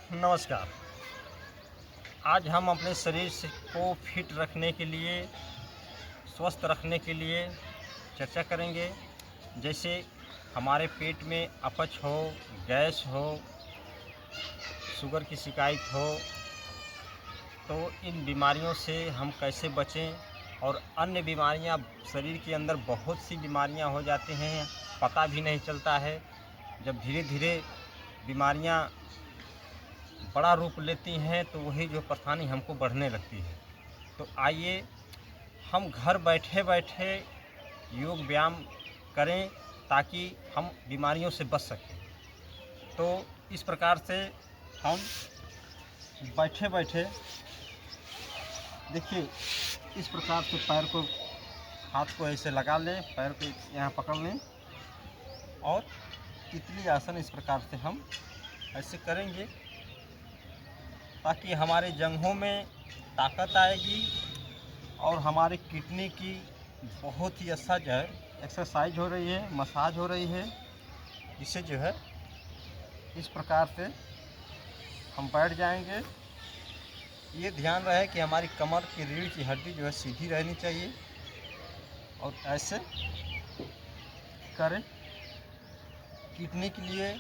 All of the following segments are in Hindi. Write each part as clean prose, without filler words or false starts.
नमस्कार। आज हम अपने शरीर को फिट रखने के लिए, स्वस्थ रखने के लिए चर्चा करेंगे। जैसे हमारे पेट में अपच हो, गैस हो, शुगर की शिकायत हो, तो इन बीमारियों से हम कैसे बचें। और अन्य बीमारियां, शरीर के अंदर बहुत सी बीमारियां हो जाती हैं, पता भी नहीं चलता है। जब धीरे धीरे बीमारियां बड़ा रूप लेती हैं तो वही जो परेशानी हमको बढ़ने लगती है। तो आइए हम घर बैठे बैठे योग व्यायाम करें ताकि हम बीमारियों से बच सकें। तो इस प्रकार से हम बैठे बैठे देखिए, इस प्रकार से पैर को, हाथ को ऐसे लगा लें, पैर को यहाँ पकड़ लें और तितली आसन इस प्रकार से हम ऐसे करेंगे ताकि हमारे जंघों में ताकत आएगी और हमारे किडनी की बहुत ही अच्छा जो है एक्सरसाइज हो रही है, मसाज हो रही है। इससे जो है इस प्रकार से हम बैठ जाएंगे। ये ध्यान रहे कि हमारी कमर की रीढ़ की हड्डी जो है सीधी रहनी चाहिए और ऐसे करें। किडनी के लिए,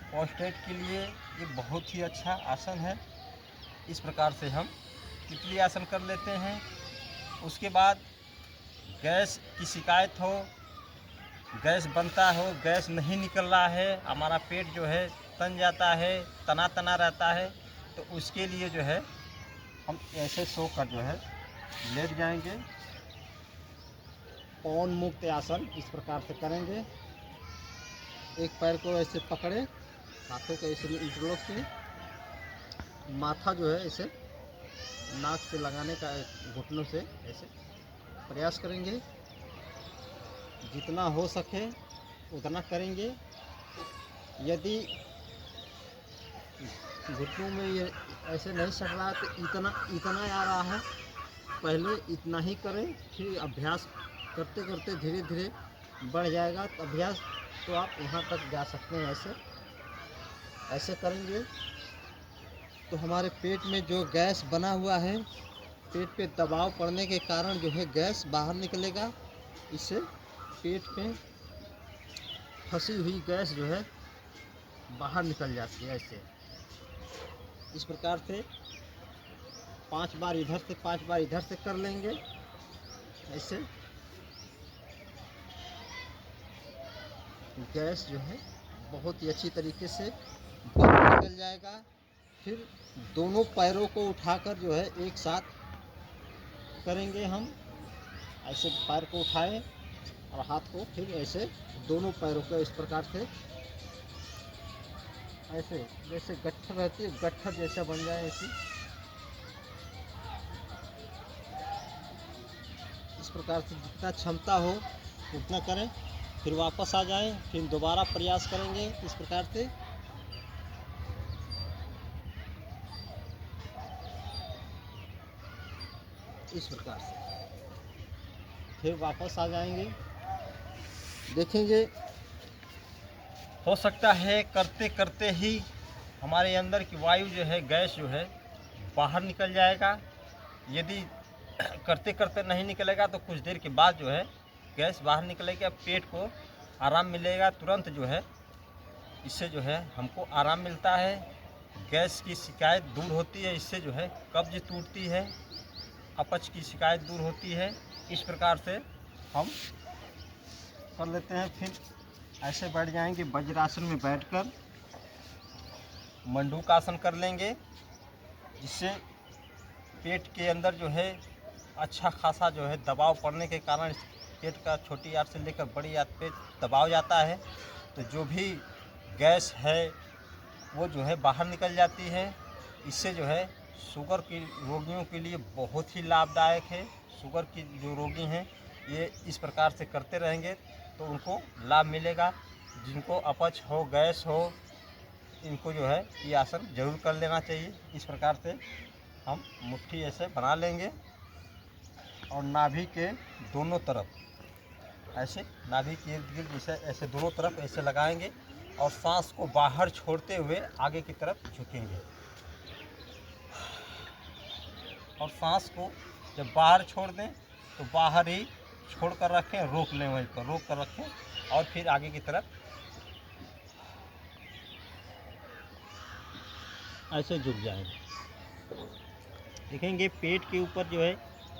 प्रोस्टेट के लिए ये बहुत ही अच्छा आसन है। इस प्रकार से हम तितली आसन कर लेते हैं। उसके बाद गैस की शिकायत हो, गैस बनता हो, गैस नहीं निकल रहा है, हमारा पेट जो है तन जाता है, तना तना रहता है, तो उसके लिए जो है हम ऐसे सो कर जो है लेट जाएंगे। पवन मुक्त आसन इस प्रकार से करेंगे। एक पैर को ऐसे पकड़े, हाथों को ऐसे इंटरलॉक से, माथा जो है ऐसे नाक से लगाने का, घुटनों से ऐसे प्रयास करेंगे। जितना हो सके उतना करेंगे। यदि घुटनों में ये ऐसे नहीं सट रहा तो इतना इतना आ रहा है, पहले इतना ही करें, फिर अभ्यास करते करते धीरे धीरे बढ़ जाएगा। तो अभ्यास तो आप यहाँ तक जा सकते हैं। ऐसे ऐसे करेंगे तो हमारे पेट में जो गैस बना हुआ है, पेट पे दबाव पड़ने के कारण जो है गैस बाहर निकलेगा। इससे पेट में फंसी हुई गैस जो है बाहर निकल जाती है। ऐसे इस प्रकार से 5 बार इधर से 5 बार इधर से कर लेंगे। ऐसे गैस जो है बहुत ही अच्छी तरीके से बाहर निकल जाएगा। फिर दोनों पैरों को उठाकर जो है एक साथ करेंगे हम। ऐसे पैर को उठाएं और हाथ को फिर ऐसे दोनों पैरों को इस प्रकार से, ऐसे जैसे गट्ठर रहती है, गट्ठर जैसा बन जाए ऐसी। इस प्रकार से जितना क्षमता हो उतना करें, फिर वापस आ जाएं, फिर दोबारा प्रयास करेंगे इस प्रकार से। इस प्रकार से फिर वापस आ जाएंगे। देखेंगे, हो सकता है करते करते ही हमारे अंदर की वायु जो है, गैस जो है बाहर निकल जाएगा। यदि करते करते नहीं निकलेगा तो कुछ देर के बाद जो है गैस बाहर निकलेगा, पेट को आराम मिलेगा तुरंत जो है। इससे जो है हमको आराम मिलता है, गैस की शिकायत दूर होती है, इससे जो है कब्ज टूटती है, अपच की शिकायत दूर होती है। इस प्रकार से हम कर लेते हैं। फिर ऐसे बैठ जाएंगे, वज्रासन में बैठकर मंडूकासन कर लेंगे, जिससे पेट के अंदर जो है अच्छा खासा जो है दबाव पड़ने के कारण पेट का छोटी आंत से लेकर बड़ी आंत पे दबाव जाता है, तो जो भी गैस है वो जो है बाहर निकल जाती है। इससे जो है शुगर की रोगियों के लिए बहुत ही लाभदायक है। शुगर की जो रोगी हैं ये इस प्रकार से करते रहेंगे तो उनको लाभ मिलेगा। जिनको अपच हो, गैस हो, इनको जो है ये आसन जरूर कर लेना चाहिए। इस प्रकार से हम मुट्ठी ऐसे बना लेंगे और नाभि के दोनों तरफ ऐसे, नाभि के इर्द गिर्द जैसे ऐसे दोनों तरफ ऐसे लगाएंगे और सांस को बाहर छोड़ते हुए आगे की तरफ झुकेंगे। और सांस को जब बाहर छोड़ दें तो बाहर ही छोड़ कर रखें, रोक लें, वहीं पर रोक कर रखें और फिर आगे की तरफ ऐसे झुक जाएंगे। देखेंगे पेट के ऊपर जो है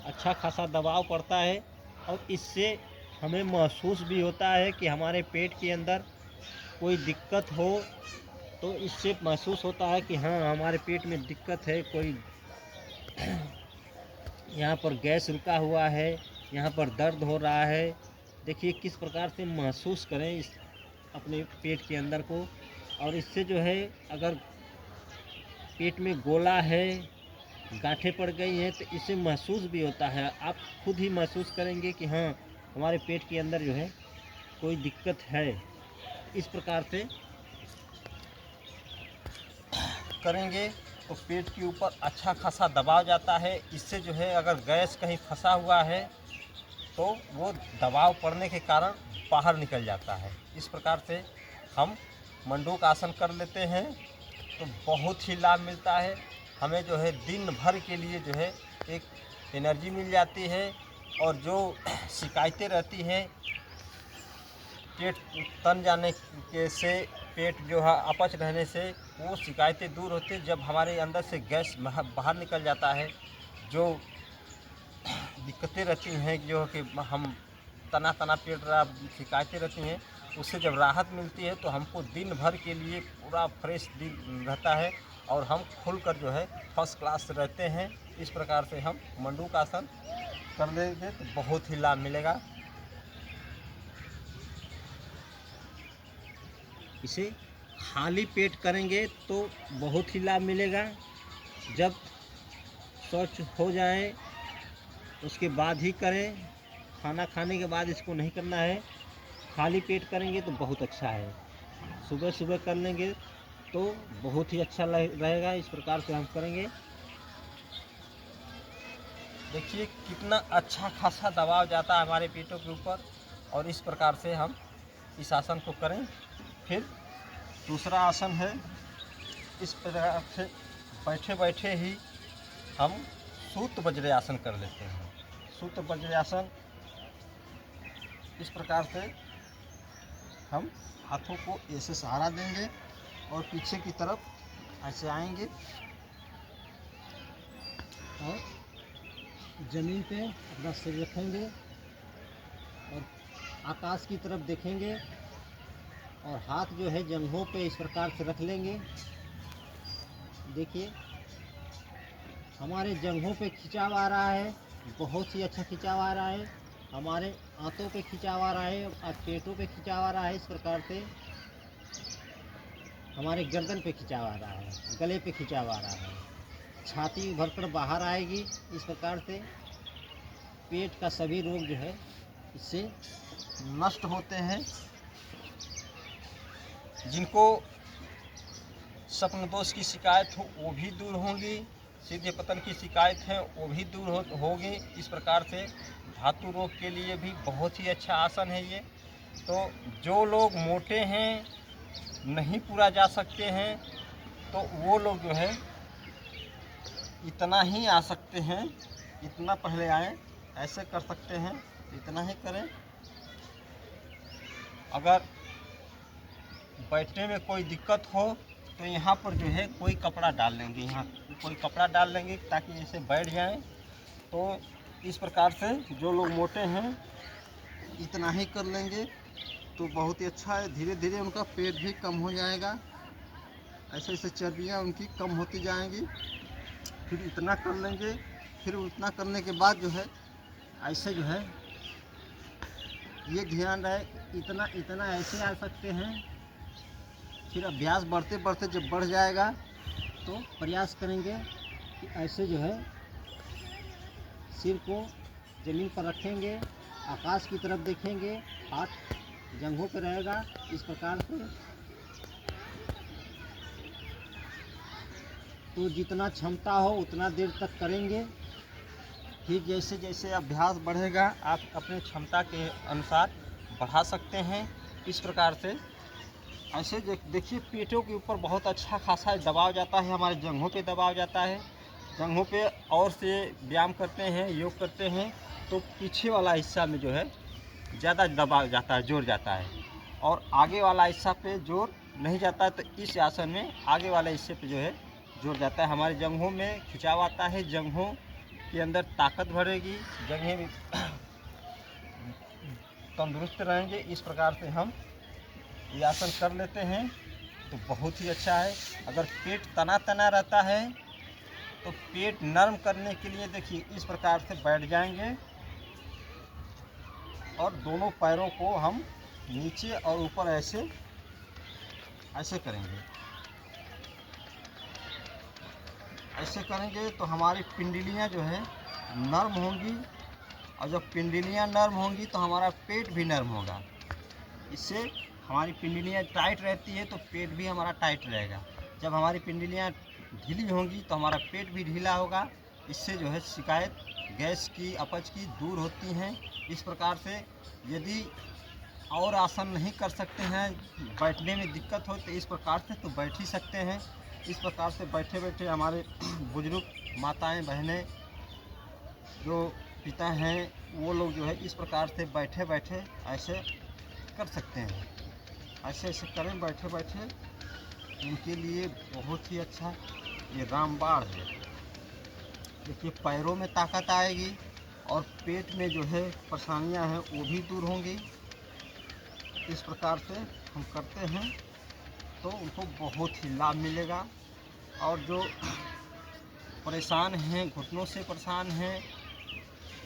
अच्छा खासा दबाव पड़ता है और इससे हमें महसूस भी होता है कि हमारे पेट के अंदर कोई दिक्कत हो तो इससे महसूस होता है कि हाँ हमारे पेट में दिक्कत है, कोई यहाँ पर गैस रुका हुआ है, यहाँ पर दर्द हो रहा है। देखिए किस प्रकार से महसूस करें इस अपने पेट के अंदर को। और इससे जो है अगर पेट में गोला है, गांठें पड़ गई हैं तो इससे महसूस भी होता है। आप खुद ही महसूस करेंगे कि हाँ हमारे पेट के अंदर जो है कोई दिक्कत है। इस प्रकार से करेंगे तो पेट के ऊपर अच्छा खासा दबाव जाता है। इससे जो है अगर गैस कहीं फंसा हुआ है तो वो दबाव पड़ने के कारण बाहर निकल जाता है। इस प्रकार से हम मंडूक आसन कर लेते हैं तो बहुत ही लाभ मिलता है हमें। जो है दिन भर के लिए जो है एक एनर्जी मिल जाती है और जो शिकायतें रहती हैं पेट तन जाने के से, पेट जो है अपच रहने से, वो शिकायतें दूर होती हैं। जब हमारे अंदर से गैस बाहर निकल जाता है, जो दिक्कतें रहती हैं जो कि हम तना तना पेट रहा शिकायतें रहती हैं, उससे जब राहत मिलती है तो हमको दिन भर के लिए पूरा फ्रेश दिन रहता है और हम खुलकर जो है फर्स्ट क्लास रहते हैं। इस प्रकार से हम मंडूक आसन कर लेंगे तो बहुत ही लाभ मिलेगा। इसे खाली पेट करेंगे तो बहुत ही लाभ मिलेगा। जब शौच हो जाए उसके बाद ही करें, खाना खाने के बाद इसको नहीं करना है। खाली पेट करेंगे तो बहुत अच्छा है। सुबह सुबह कर लेंगे तो बहुत ही अच्छा रहेगा। इस प्रकार से हम करेंगे। देखिए कितना अच्छा खासा दबाव जाता है हमारे पेटों के ऊपर और इस प्रकार से हम इस आसन को करें। फिर दूसरा आसन है, इस प्रकार से बैठे बैठे ही हम सूत वज्रासन कर लेते हैं। सूत वज्रासन इस प्रकार से हम हाथों को ऐसे सहारा देंगे और पीछे की तरफ ऐसे आएंगे और ज़मीन पे अपना सिर रखेंगे और आकाश की तरफ देखेंगे और हाथ जो है जंघों पे इस प्रकार से रख लेंगे। देखिए हमारे जंघों पे खिंचाव आ रहा है, बहुत ही अच्छा खिंचाव आ रहा है। हमारे आंतों पे खिंचाव आ रहा है और पेटों पे खिंचाव आ रहा है। इस प्रकार से हमारे गर्दन पे खिंचाव आ रहा है, गले पे खिंचाव आ रहा है, छाती भर कर बाहर आएगी। इस प्रकार से पेट का सभी रोग जो है इससे नष्ट होते हैं। जिनको स्वप्न दोष की शिकायत हो वो भी दूर होंगी, सीधे पतन की शिकायत है वो भी दूर होगी। इस प्रकार से धातु रोग के लिए भी बहुत ही अच्छा आसन है ये। तो जो लोग मोटे हैं, नहीं पूरा जा सकते हैं, तो वो लोग जो है इतना ही आ सकते हैं, इतना पहले आए, ऐसे कर सकते हैं, इतना ही करें। अगर बैठने में कोई दिक्कत हो तो यहाँ पर जो है कोई कपड़ा डाल लेंगे, यहाँ कोई कपड़ा डाल लेंगे ताकि ऐसे बैठ जाएं। तो इस प्रकार से जो लोग मोटे हैं इतना ही कर लेंगे तो बहुत ही अच्छा है। धीरे धीरे उनका पेट भी कम हो जाएगा, ऐसे ऐसे चर्बियाँ उनकी कम होती जाएंगी। फिर इतना कर लेंगे, फिर उतना करने के बाद जो है ऐसे जो है ये ध्यान रहे इतना इतना ऐसे आ सकते हैं। फिर अभ्यास बढ़ते बढ़ते जब बढ़ जाएगा तो प्रयास करेंगे कि ऐसे जो है सिर को ज़मीन पर रखेंगे, आकाश की तरफ देखेंगे, हाथ जंघों पर रहेगा। इस प्रकार से तो जितना क्षमता हो उतना देर तक करेंगे। फिर जैसे जैसे अभ्यास बढ़ेगा आप अपने क्षमता के अनुसार बढ़ा सकते हैं। इस प्रकार से ऐसे देखिए पेटों के ऊपर बहुत अच्छा खासा दबाव जाता है, हमारे जंघों पे दबाव जाता है। जंघों पे और से व्यायाम करते हैं, योग करते हैं तो पीछे वाला हिस्सा में जो है ज़्यादा दबाव जाता है, जोर जाता है, और आगे वाला हिस्सा पे जोर नहीं जाता है। तो इस आसन में आगे वाले हिस्से पे जो है जोर जाता है, हमारे जंघों में खिंचाव आता है, जंघों के अंदर ताकत बढ़ेगी, जंघें भी तंदुरुस्त रहेंगे। इस प्रकार से हम ये आसन कर लेते हैं तो बहुत ही अच्छा है। अगर पेट तना तना रहता है तो पेट नरम करने के लिए देखिए इस प्रकार से बैठ जाएंगे और दोनों पैरों को हम नीचे और ऊपर ऐसे ऐसे करेंगे। ऐसे करेंगे तो हमारी पिंडलियां जो है नरम होंगी, और जब पिंडलियां नरम होंगी तो हमारा पेट भी नरम होगा। इससे हमारी पिंडलियां टाइट रहती है तो पेट भी हमारा टाइट रहेगा। जब हमारी पिंडलियां ढीली होंगी तो हमारा पेट भी ढीला होगा। इससे जो है शिकायत गैस की, अपच की दूर होती हैं। इस प्रकार से यदि और आसन नहीं कर सकते हैं, बैठने में दिक्कत हो तो इस प्रकार से तो बैठ ही सकते हैं। इस प्रकार से बैठे बैठे हमारे बुजुर्ग माताएं बहनें जो पिता हैं वो लोग जो है इस प्रकार से बैठे बैठे ऐसे कर सकते हैं। ऐसे ऐसे करें बैठे बैठे, उनके लिए बहुत ही अच्छा ये रामबाण है। देखिए पैरों में ताकत आएगी और पेट में जो है परेशानियां हैं वो भी दूर होंगी। इस प्रकार से हम करते हैं तो उनको बहुत ही लाभ मिलेगा। और जो परेशान हैं, घुटनों से परेशान हैं,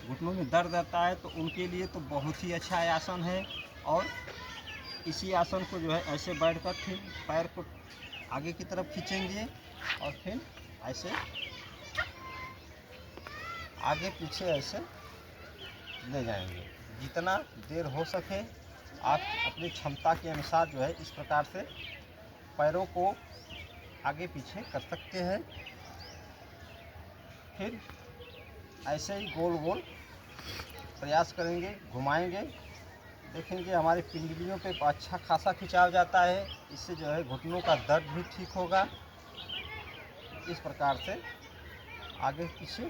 घुटनों में दर्द रहता है तो उनके लिए तो बहुत ही अच्छा आसन है। और इसी आसन को जो है ऐसे बैठकर फिर पैर को आगे की तरफ खींचेंगे और फिर ऐसे आगे पीछे ऐसे ले जाएंगे। जितना देर हो सके आप अपनी क्षमता के अनुसार जो है इस प्रकार से पैरों को आगे पीछे कर सकते हैं। फिर ऐसे ही गोल गोल प्रयास करेंगे, घुमाएंगे, देखेंगे हमारी पिंडलियों पे अच्छा खासा खिंचाव जाता है। इससे जो है घुटनों का दर्द भी ठीक होगा। इस प्रकार से आगे पीछे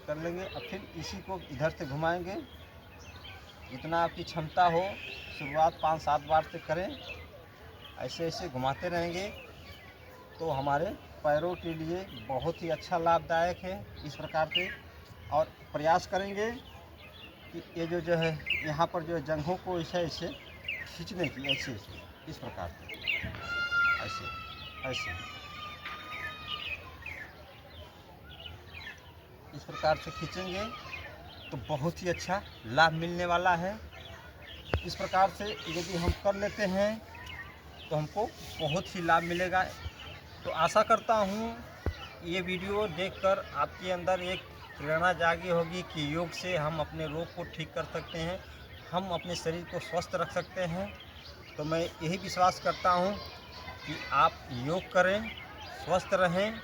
कर लेंगे और फिर इसी को इधर से घुमाएंगे। जितना आपकी क्षमता हो, शुरुआत 5-7 बार से करें। ऐसे ऐसे घुमाते रहेंगे तो हमारे पैरों के लिए बहुत ही अच्छा लाभदायक है। इस प्रकार से और प्रयास करेंगे कि ये जो है यहाँ पर जो जंघों को ऐसे ऐसे खींचने की, ऐसे ऐसे इस प्रकार से ऐसे ऐसे इस प्रकार से खींचेंगे तो बहुत ही अच्छा लाभ मिलने वाला है। इस प्रकार से यदि हम कर लेते हैं तो हमको बहुत ही लाभ मिलेगा। तो आशा करता हूँ ये वीडियो देखकर आपके अंदर एक प्रेरणा जागी होगी कि योग से हम अपने रोग को ठीक कर सकते हैं, हम अपने शरीर को स्वस्थ रख सकते हैं। तो मैं यही विश्वास करता हूँ कि आप योग करें, स्वस्थ रहें।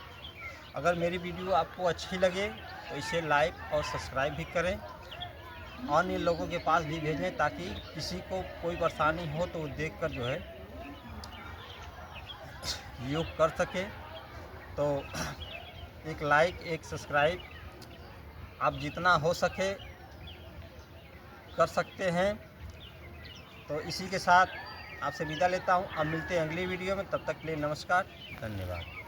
अगर मेरी वीडियो आपको अच्छी लगे तो इसे लाइक और सब्सक्राइब भी करें, अन्य लोगों के पास भी भेजें ताकि किसी को कोई परेशानी हो तो वो देखकर जो है योग कर सके। तो एक लाइक, एक सब्सक्राइब आप जितना हो सके कर सकते हैं। तो इसी के साथ आपसे विदा लेता हूँ। अब मिलते हैं अगली वीडियो में, तब तक के लिए नमस्कार, धन्यवाद।